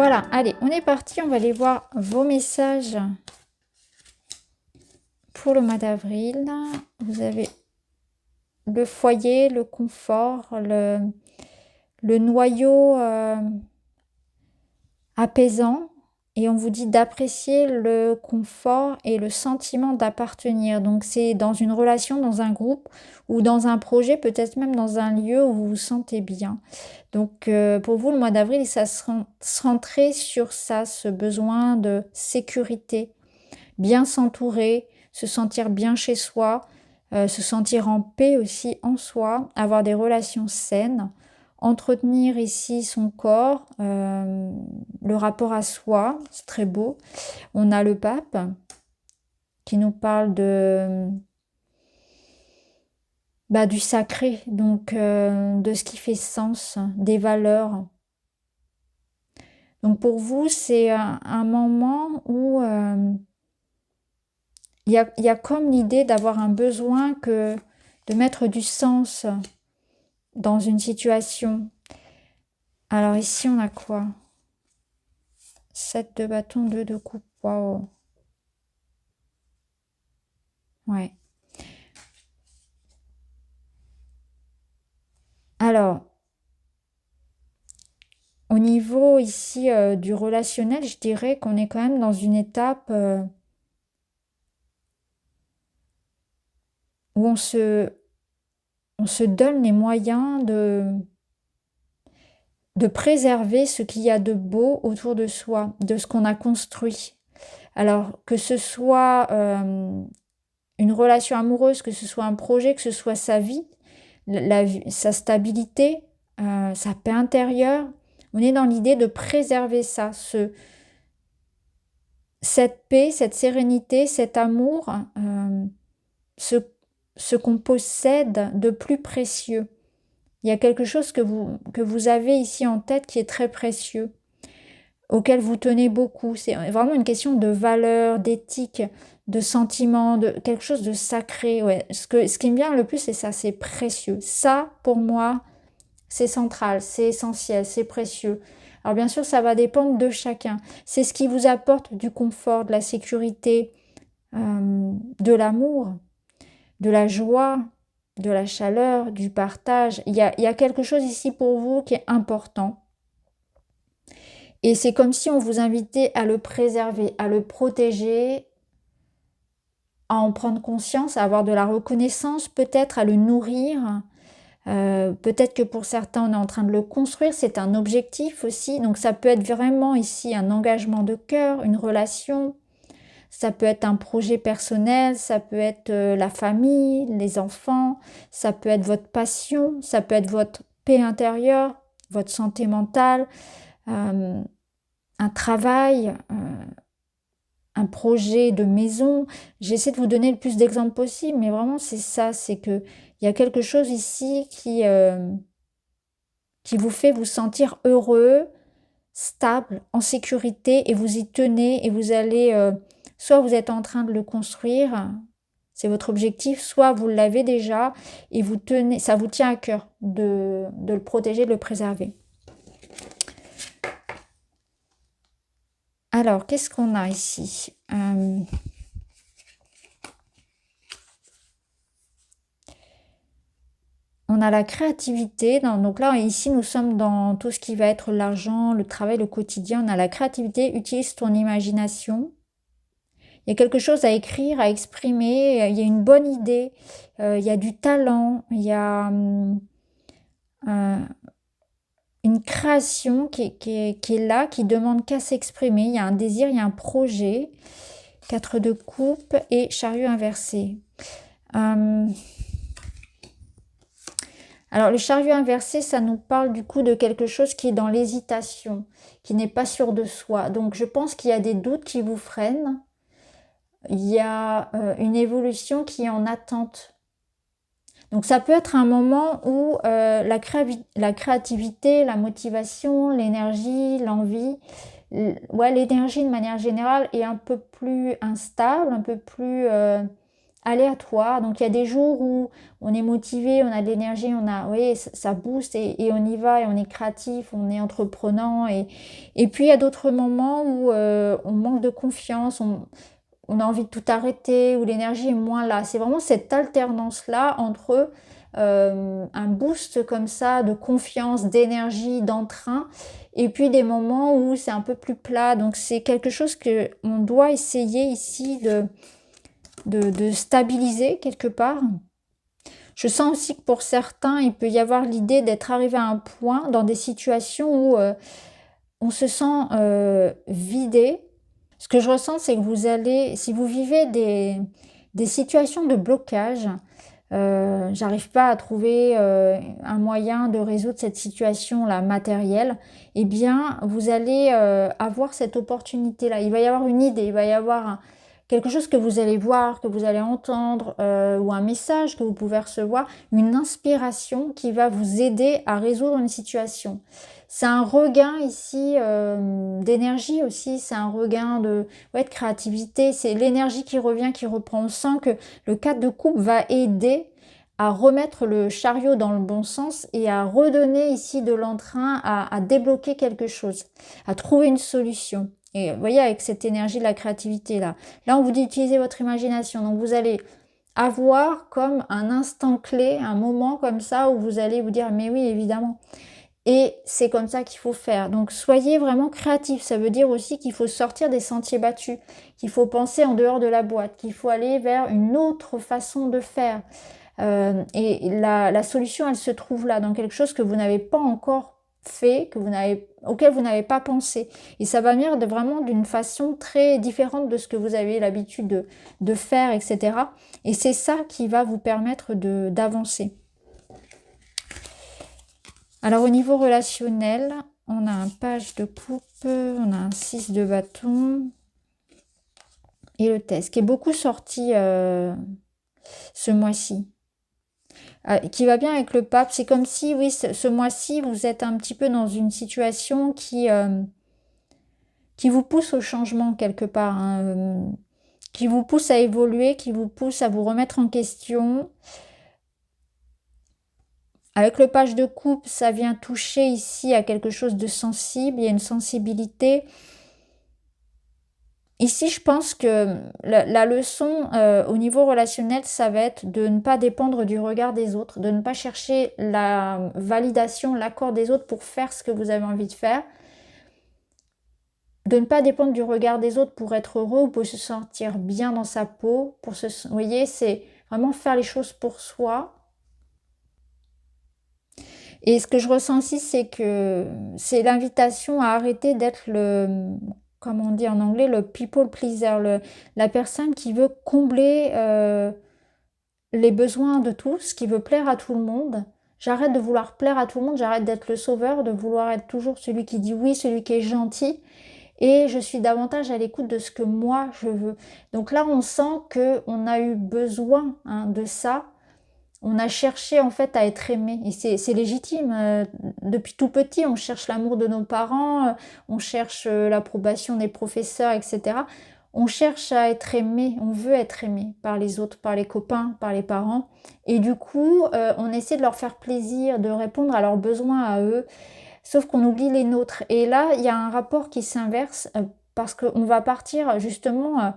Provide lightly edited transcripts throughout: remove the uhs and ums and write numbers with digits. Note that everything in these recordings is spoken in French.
Voilà, allez, on est parti. On va aller voir vos messages pour le mois d'avril. Vous avez le foyer, le confort, le noyau apaisant. Et on vous dit d'apprécier le confort et le sentiment d'appartenir. Donc c'est dans une relation, dans un groupe ou dans un projet, peut-être même dans un lieu où vous vous sentez bien. Donc pour vous, le mois d'avril, ça se centrer sur ça, ce besoin de sécurité, bien s'entourer, se sentir bien chez soi, se sentir en paix aussi en soi, avoir des relations saines, entretenir ici son corps, le rapport à soi, c'est très beau. On a le pape qui nous parle du sacré, donc de ce qui fait sens, des valeurs. Donc pour vous, c'est un moment où il y a comme l'idée d'avoir un besoin de mettre du sens dans une situation. Alors ici, on a quoi? 7 de bâton, 2 de coupe. Waouh. Ouais. Alors, au niveau ici du relationnel, je dirais qu'on est quand même dans une étape où on se donne les moyens de préserver ce qu'il y a de beau autour de soi, de ce qu'on a construit. Alors, que ce soit une relation amoureuse, que ce soit un projet, que ce soit sa vie, sa stabilité, sa paix intérieure, on est dans l'idée de préserver ça, cette paix, cette sérénité, cet amour, ce qu'on possède de plus précieux. Il y a quelque chose que vous avez ici en tête qui est très précieux, auquel vous tenez beaucoup. C'est vraiment une question de valeur, d'éthique, de sentiment, de quelque chose de sacré. Ouais. Ce qui me vient le plus, c'est ça, c'est précieux. Ça, pour moi, c'est central, c'est essentiel, c'est précieux. Alors bien sûr, ça va dépendre de chacun. C'est ce qui vous apporte du confort, de la sécurité, de l'amour, de la joie, de la chaleur, du partage. Il y a quelque chose ici pour vous qui est important. Et c'est comme si on vous invitait à le préserver, à le protéger, à en prendre conscience, à avoir de la reconnaissance, peut-être à le nourrir. Peut-être que pour certains, on est en train de le construire. C'est un objectif aussi. Donc ça peut être vraiment ici un engagement de cœur, une relation. Ça peut être un projet personnel, ça peut être la famille, les enfants, ça peut être votre passion, ça peut être votre paix intérieure, votre santé mentale, un travail, un projet de maison. J'essaie de vous donner le plus d'exemples possible, mais vraiment c'est ça, c'est que il y a quelque chose ici qui vous fait vous sentir heureux, stable, en sécurité, et vous y tenez, et vous allez, soit vous êtes en train de le construire, c'est votre objectif, soit vous l'avez déjà, et vous tenez, ça vous tient à cœur de le protéger, de le préserver. Alors, qu'est-ce qu'on a ici? On a la créativité. Donc là, ici, nous sommes dans tout ce qui va être l'argent, le travail, le quotidien. On a la créativité. Utilise ton imagination. Il y a quelque chose à écrire, à exprimer. Il y a une bonne idée. Il y a du talent. Il y a une création qui est là, qui demande qu'à s'exprimer. Il y a un désir, il y a un projet. 4 de coupe et chariot inversé. Alors le chariot inversé, ça nous parle du coup de quelque chose qui est dans l'hésitation, qui n'est pas sûr de soi. Donc je pense qu'il y a des doutes qui vous freinent. Il y a une évolution qui est en attente. Donc ça peut être un moment où la créativité, la motivation, l'énergie, l'envie, l'énergie de manière générale est un peu plus instable, un peu plus aléatoire. Donc il y a des jours où on est motivé, on a de l'énergie, on a, vous voyez, ça booste et on y va et on est créatif, on est entreprenant. Et puis il y a d'autres moments où on manque de confiance, on a envie de tout arrêter, où l'énergie est moins là. C'est vraiment cette alternance-là entre un boost comme ça de confiance, d'énergie, d'entrain, et puis des moments où c'est un peu plus plat. Donc c'est quelque chose que on doit essayer ici de stabiliser quelque part. Je sens aussi que pour certains, il peut y avoir l'idée d'être arrivé à un point dans des situations où on se sent vidé. Ce que je ressens, c'est que vous allez, si vous vivez des situations de blocage, j'arrive pas à trouver un moyen de résoudre cette situation-là matérielle, eh bien, vous allez avoir cette opportunité-là. Il va y avoir une idée, il va y avoir quelque chose que vous allez voir, que vous allez entendre, ou un message que vous pouvez recevoir, une inspiration qui va vous aider à résoudre une situation. C'est un regain ici d'énergie aussi, c'est un regain de créativité, c'est l'énergie qui revient, qui reprend. On sent que le 4 de coupe va aider à remettre le chariot dans le bon sens et à redonner ici de l'entrain, à débloquer quelque chose, à trouver une solution. Et vous voyez, avec cette énergie de la créativité là on vous dit d'utiliser votre imagination. Donc vous allez avoir comme un instant clé, un moment comme ça où vous allez vous dire mais oui évidemment. Et c'est comme ça qu'il faut faire. Donc soyez vraiment créatif. Ça veut dire aussi qu'il faut sortir des sentiers battus, qu'il faut penser en dehors de la boîte, qu'il faut aller vers une autre façon de faire. Et la solution, elle se trouve là, dans quelque chose que vous n'avez pas encore fait, auquel vous n'avez pas pensé. Et ça va venir vraiment d'une façon très différente de ce que vous avez l'habitude de faire, etc. Et c'est ça qui va vous permettre d'avancer. Alors au niveau relationnel, on a un page de coupe, on a un 6 de bâton et le test qui est beaucoup sorti ce mois-ci. Qui va bien avec le pape. C'est comme si, oui, ce mois-ci, vous êtes un petit peu dans une situation qui vous pousse au changement quelque part, hein, qui vous pousse à évoluer, qui vous pousse à vous remettre en question. Avec le page de coupe, ça vient toucher ici à quelque chose de sensible, il y a une sensibilité. Ici, je pense que la leçon au niveau relationnel, ça va être de ne pas dépendre du regard des autres, de ne pas chercher la validation, l'accord des autres pour faire ce que vous avez envie de faire, de ne pas dépendre du regard des autres pour être heureux ou pour se sentir bien dans sa peau. Vous voyez, c'est vraiment faire les choses pour soi. Et ce que je ressens aussi, c'est que c'est l'invitation à arrêter d'être comme on dit en anglais, le people pleaser, la personne qui veut combler les besoins de tous, qui veut plaire à tout le monde. J'arrête de vouloir plaire à tout le monde, j'arrête d'être le sauveur, de vouloir être toujours celui qui dit oui, celui qui est gentil. Et je suis davantage à l'écoute de ce que moi je veux. Donc là, on sent qu'on a eu besoin de ça. On a cherché en fait à être aimé et c'est légitime. Depuis tout petit, on cherche l'amour de nos parents, on cherche l'approbation des professeurs, etc. On cherche à être aimé, on veut être aimé par les autres, par les copains, par les parents. Et du coup, on essaie de leur faire plaisir, de répondre à leurs besoins à eux, sauf qu'on oublie les nôtres. Et là, il y a un rapport qui s'inverse parce qu'on va partir justement,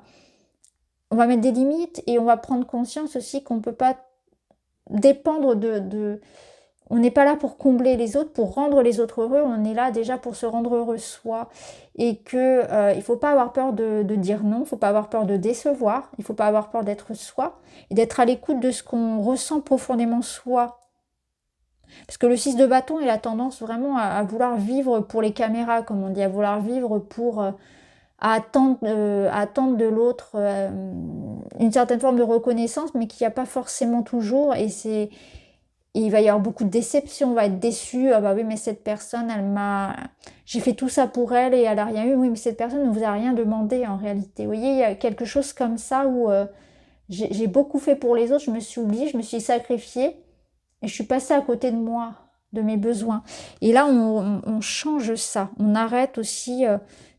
on va mettre des limites et on va prendre conscience aussi qu'on ne peut pas dépendre on n'est pas là pour combler les autres, pour rendre les autres heureux, on est là déjà pour se rendre heureux soi. Et que il faut pas avoir peur de dire non, il faut pas avoir peur de décevoir, il faut pas avoir peur d'être soi, et d'être à l'écoute de ce qu'on ressent profondément soi. Parce que le 6 de bâton, il a tendance vraiment à vouloir vivre pour les caméras, comme on dit, à vouloir vivre pour... attendre de l'autre une certaine forme de reconnaissance, mais qu'il n'y a pas forcément toujours. Il va y avoir beaucoup de déception, on va être déçu. Ah bah oui, mais cette personne, j'ai fait tout ça pour elle et elle a rien eu. Oui, mais cette personne ne vous a rien demandé en réalité. Vous voyez, il y a quelque chose comme ça où j'ai beaucoup fait pour les autres, je me suis oubliée, je me suis sacrifiée et je suis passée à côté de moi, de mes besoins. Et là, on change ça. On arrête aussi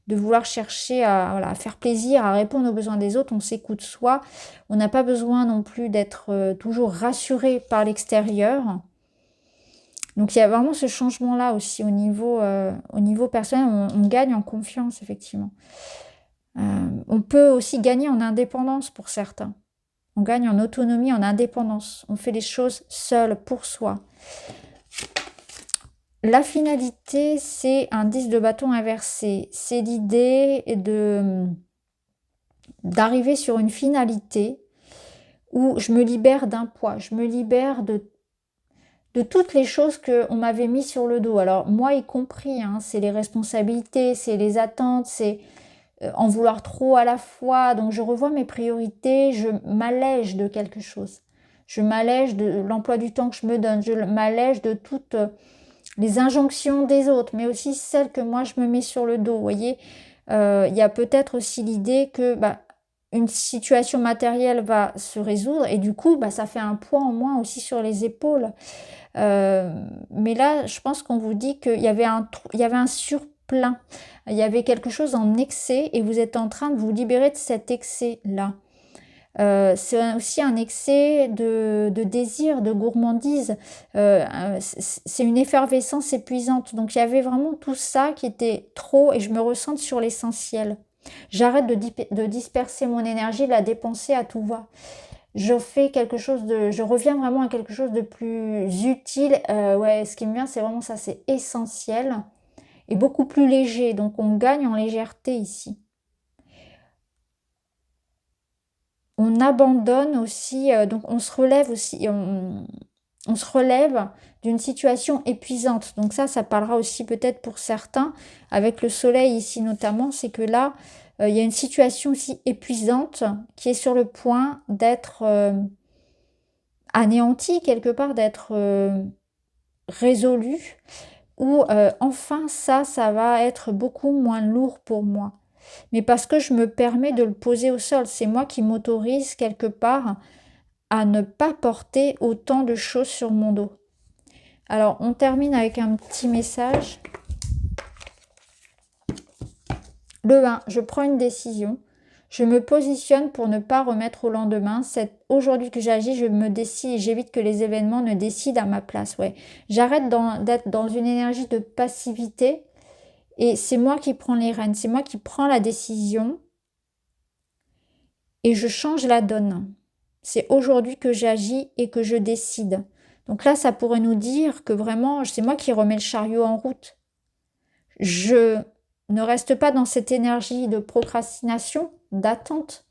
de vouloir chercher voilà, à faire plaisir, à répondre aux besoins des autres. On s'écoute soi. On n'a pas besoin non plus d'être toujours rassuré par l'extérieur. Donc il y a vraiment ce changement-là aussi au niveau personnel. On gagne en confiance, effectivement. On peut aussi gagner en indépendance pour certains. On gagne en autonomie, en indépendance. On fait les choses seul, pour soi. La finalité, c'est un 10 de bâton inversé. C'est l'idée d'arriver sur une finalité où je me libère d'un poids. Je me libère de toutes les choses qu'on m'avait mis sur le dos. Alors, moi y compris, hein, c'est les responsabilités, c'est les attentes, c'est en vouloir trop à la fois. Donc je revois mes priorités, je m'allège de quelque chose. Je m'allège de l'emploi du temps que je me donne, je m'allège de toutes les injonctions des autres, mais aussi celles que moi je me mets sur le dos. Vous voyez, il y a peut-être aussi l'idée que une situation matérielle va se résoudre et du coup ça fait un poids en moins aussi sur les épaules. Mais là, je pense qu'on vous dit qu'il y avait un surplein. Il y avait quelque chose en excès et vous êtes en train de vous libérer de cet excès-là. C'est aussi un excès de désir, de gourmandise. C'est une effervescence épuisante. Donc il y avait vraiment tout ça qui était trop et je me ressens sur l'essentiel. J'arrête de disperser mon énergie, de la dépenser à tout va. Je reviens vraiment à quelque chose de plus utile. Ouais, ce qui me vient, c'est vraiment ça, c'est essentiel et beaucoup plus léger. Donc on gagne en légèreté ici. On abandonne aussi, donc on se relève aussi, on se relève d'une situation épuisante. Donc ça parlera aussi peut-être pour certains, avec le soleil ici notamment, c'est que là, il y a une situation aussi épuisante qui est sur le point d'être anéantie quelque part, d'être résolue, ou enfin ça va être beaucoup moins lourd pour moi. Mais parce que je me permets de le poser au sol, c'est moi qui m'autorise quelque part à ne pas porter autant de choses sur mon dos. Alors, on termine avec un petit message. Le 1, je prends une décision. Je me positionne pour ne pas remettre au lendemain. C'est aujourd'hui que j'agis, je me décide et j'évite que les événements ne décident à ma place. Ouais. J'arrête d'être dans une énergie de passivité et c'est moi qui prends les rênes, c'est moi qui prends la décision et je change la donne. C'est aujourd'hui que j'agis et que je décide. Donc là, ça pourrait nous dire que vraiment, c'est moi qui remets le chariot en route. Je ne reste pas dans cette énergie de procrastination, d'attente,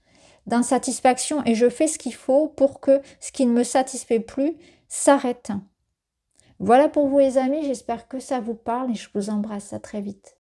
d'insatisfaction et je fais ce qu'il faut pour que ce qui ne me satisfait plus s'arrête. Voilà pour vous les amis, j'espère que ça vous parle et je vous embrasse, à très vite.